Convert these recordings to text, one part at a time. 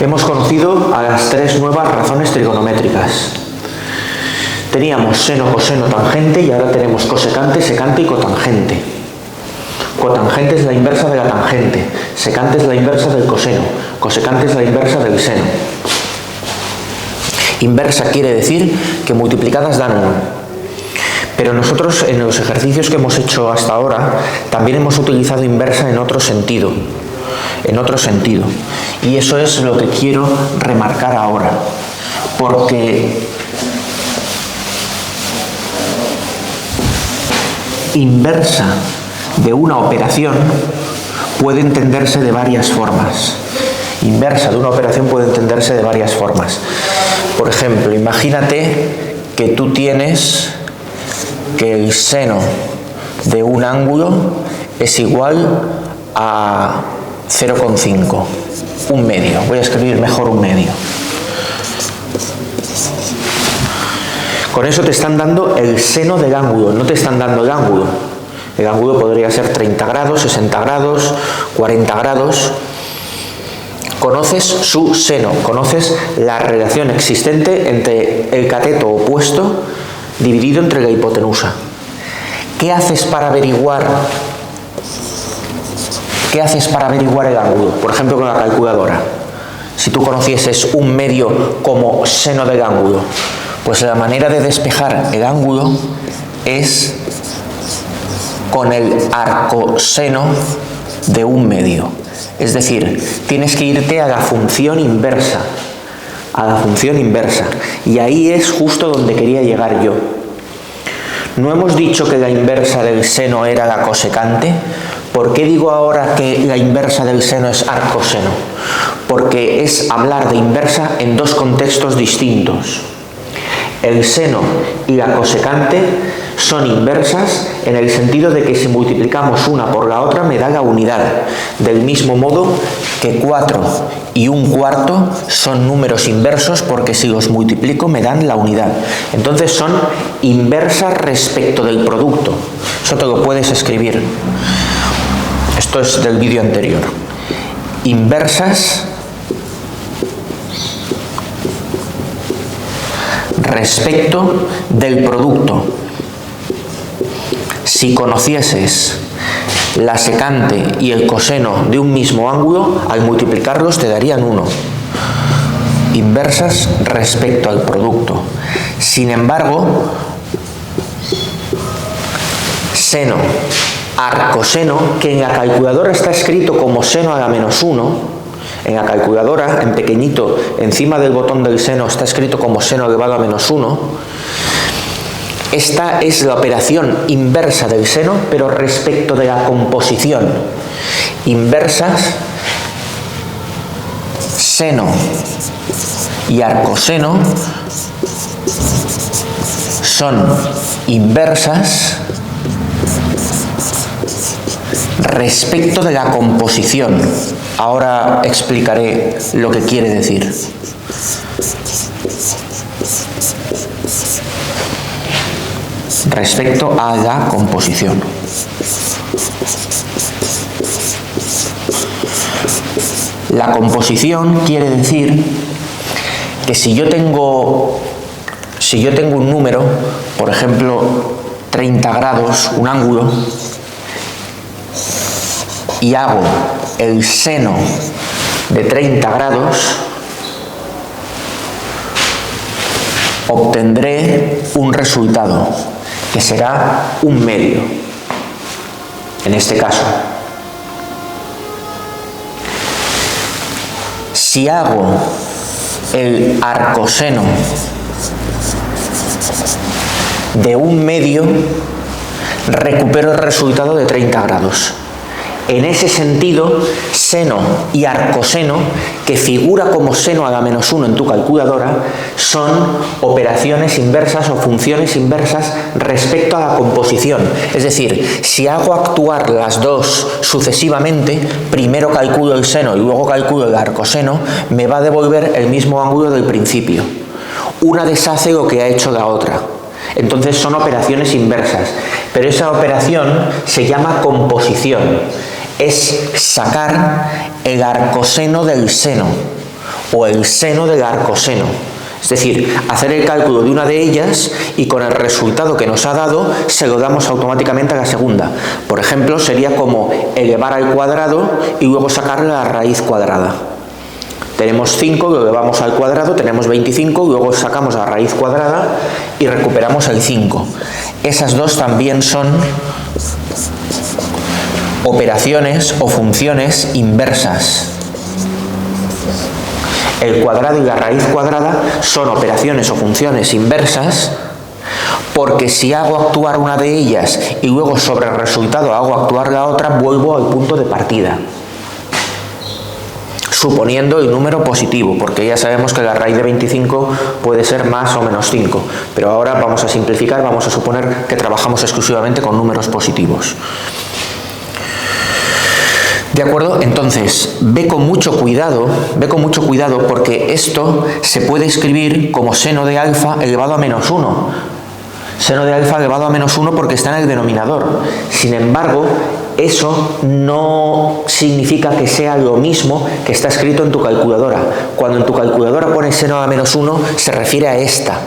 Hemos conocido a las tres nuevas razones trigonométricas. Teníamos seno, coseno, tangente y ahora tenemos cosecante, secante y cotangente. Cotangente es la inversa de la tangente, secante es la inversa del coseno, cosecante es la inversa del seno. Inversa quiere decir que multiplicadas dan 1. Pero nosotros en los ejercicios que hemos hecho hasta ahora también hemos utilizado inversa en otro sentido. Y eso es lo que quiero remarcar ahora. Porque inversa de una operación puede entenderse de varias formas. Inversa de una operación puede entenderse de varias formas. Por ejemplo, imagínate que tú tienes que el seno de un ángulo es igual a 0,5, un medio. Voy a escribir mejor un medio. Con eso te están dando el seno del ángulo, no te están dando el ángulo. El ángulo podría ser 30 grados, 60 grados, 40 grados. Conoces su seno, conoces la relación existente entre el cateto opuesto dividido entre la hipotenusa. ¿Qué haces para averiguar el ángulo? Por ejemplo, con la calculadora. Si tú conocieses un medio como seno del ángulo, pues la manera de despejar el ángulo es con el arcoseno de un medio. Es decir, tienes que irte a la función inversa. Y ahí es justo donde quería llegar yo. ¿No hemos dicho que la inversa del seno era la cosecante? ¿Por qué digo ahora que la inversa del seno es arcoseno? Porque es hablar de inversa en dos contextos distintos. El seno y la cosecante son inversas en el sentido de que si multiplicamos una por la otra me da la unidad. Del mismo modo que 4 y 1/4 son números inversos porque si los multiplico me dan la unidad. Entonces son inversas respecto del producto. Eso te lo puedes escribir. Esto es del vídeo anterior. Inversas respecto del producto. Si conocieses la secante y el coseno de un mismo ángulo, al multiplicarlos te darían 1. Inversas respecto al producto. Sin embargo, seno, arcoseno, que en la calculadora está escrito como seno a la menos 1, en la calculadora, en pequeñito, encima del botón del seno está escrito como seno elevado a menos 1. Esta es la operación inversa del seno, pero respecto de la composición. Inversas, seno y arcoseno son inversas respecto de la composición. Ahora explicaré lo que quiere decir. Respecto a la composición. La composición quiere decir que si yo tengo un número, por ejemplo 30 grados, un ángulo, y hago el seno de 30 grados, obtendré un resultado que será un medio, en este caso. Si hago el arcoseno de un medio, recupero el resultado de 30 grados. En ese sentido, seno y arcoseno, que figura como seno a la menos 1 en tu calculadora, son operaciones inversas o funciones inversas respecto a la composición. Es decir, si hago actuar las dos sucesivamente, primero calculo el seno y luego calculo el arcoseno, me va a devolver el mismo ángulo del principio. Una deshace lo que ha hecho la otra. Entonces son operaciones inversas. Pero esa operación se llama composición. Es sacar el arcoseno del seno o el seno del arcoseno. Es decir, hacer el cálculo de una de ellas y con el resultado que nos ha dado se lo damos automáticamente a la segunda. Por ejemplo, sería como elevar al cuadrado y luego sacar la raíz cuadrada. Tenemos 5, lo elevamos al cuadrado, tenemos 25, luego sacamos la raíz cuadrada y recuperamos el 5. Esas dos también son operaciones o funciones inversas. El cuadrado y la raíz cuadrada son operaciones o funciones inversas porque si hago actuar una de ellas y luego sobre el resultado hago actuar la otra, vuelvo al punto de partida, suponiendo el número positivo, porque ya sabemos que la raíz de 25 puede ser más o menos 5, pero ahora vamos a simplificar, vamos a suponer que trabajamos exclusivamente con números positivos. ¿De acuerdo? Entonces, ve con mucho cuidado porque esto se puede escribir como seno de alfa elevado a menos 1. Seno de alfa elevado a menos 1 porque está en el denominador. Sin embargo, eso no significa que sea lo mismo que está escrito en tu calculadora. Cuando en tu calculadora pones seno a menos 1, se refiere a esta.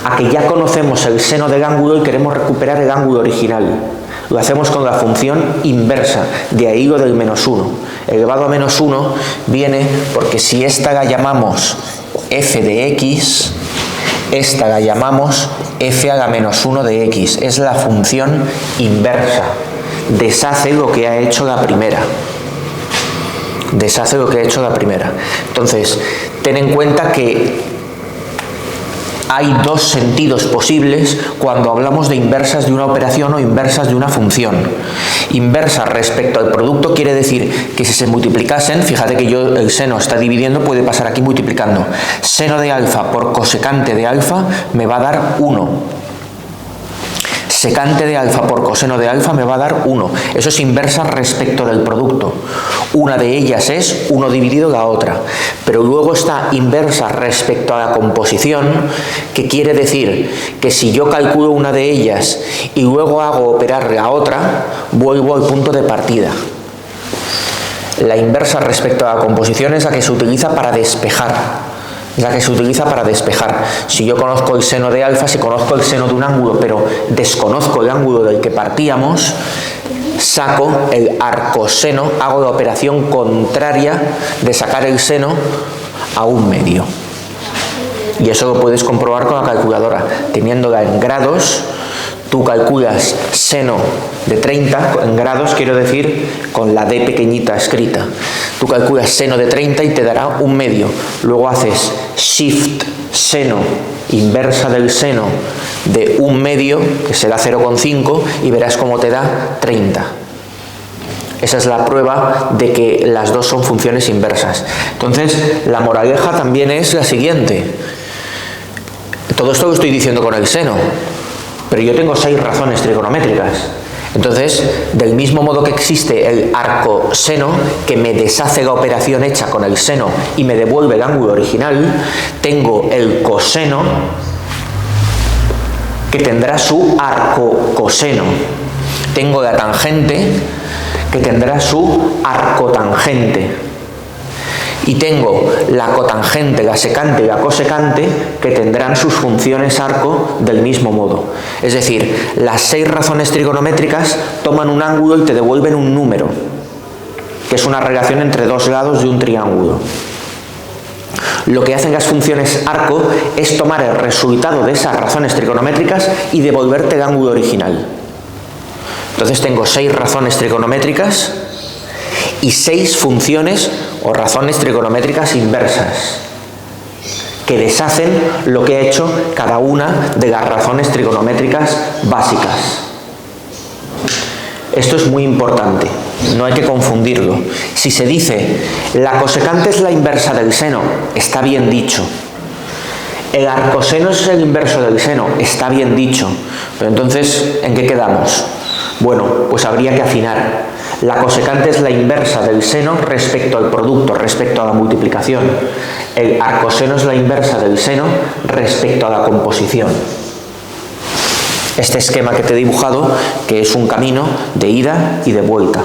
A que ya conocemos el seno del ángulo y queremos recuperar el ángulo original. Lo hacemos con la función inversa, de ahí lo del menos 1. Elevado a menos 1 viene porque si esta la llamamos f de x, esta la llamamos f a la menos 1 de x. Es la función inversa. Deshace lo que ha hecho la primera. Deshace lo que ha hecho la primera. Entonces, ten en cuenta que hay dos sentidos posibles cuando hablamos de inversas de una operación o inversas de una función. Inversa respecto al producto quiere decir que si se multiplicasen, fíjate que yo el seno está dividiendo, puede pasar aquí multiplicando. Seno de alfa por cosecante de alfa me va a dar 1. Secante de alfa por coseno de alfa me va a dar 1. Eso es inversa respecto del producto. Una de ellas es 1 dividido la otra. Pero luego está inversa respecto a la composición, que quiere decir que si yo calculo una de ellas y luego hago operar la otra, vuelvo al punto de partida. La inversa respecto a la composición es la que se utiliza para despejar. Si yo conozco el seno de alfa, si conozco el seno de un ángulo, pero desconozco el ángulo del que partíamos, saco el arcoseno, hago la operación contraria de sacar el seno a 1/2. Y eso lo puedes comprobar con la calculadora. Teniéndola en grados, tú calculas seno de 30, en grados quiero decir con la d pequeñita escrita. Tú calculas seno de 30 y te dará 1/2. Luego haces shift seno inversa del seno de 1/2, que será 0,5, y verás cómo te da 30. Esa es la prueba de que las dos son funciones inversas. Entonces, la moraleja también es la siguiente. Todo esto lo estoy diciendo con el seno, pero yo tengo 6 razones trigonométricas. Entonces, del mismo modo que existe el arcoseno, que me deshace la operación hecha con el seno y me devuelve el ángulo original, tengo el coseno, que tendrá su arcocoseno. Tengo la tangente, que tendrá su arcotangente. Y tengo la cotangente, la secante y la cosecante, que tendrán sus funciones arco del mismo modo. Es decir, las 6 razones trigonométricas toman un ángulo y te devuelven un número, que es una relación entre 2 lados de un triángulo. Lo que hacen las funciones arco es tomar el resultado de esas razones trigonométricas y devolverte el ángulo original. Entonces tengo 6 razones trigonométricas y 6 funciones o razones trigonométricas inversas, que deshacen lo que ha hecho cada una de las razones trigonométricas básicas. Esto es muy importante, no hay que confundirlo. Si se dice, la cosecante es la inversa del seno, está bien dicho. El arcoseno es el inverso del seno, está bien dicho. Pero entonces, ¿en qué quedamos? Bueno, pues habría que afinar. La cosecante es la inversa del seno respecto al producto, respecto a la multiplicación. El arcoseno es la inversa del seno respecto a la composición. Este esquema que te he dibujado, que es un camino de ida y de vuelta.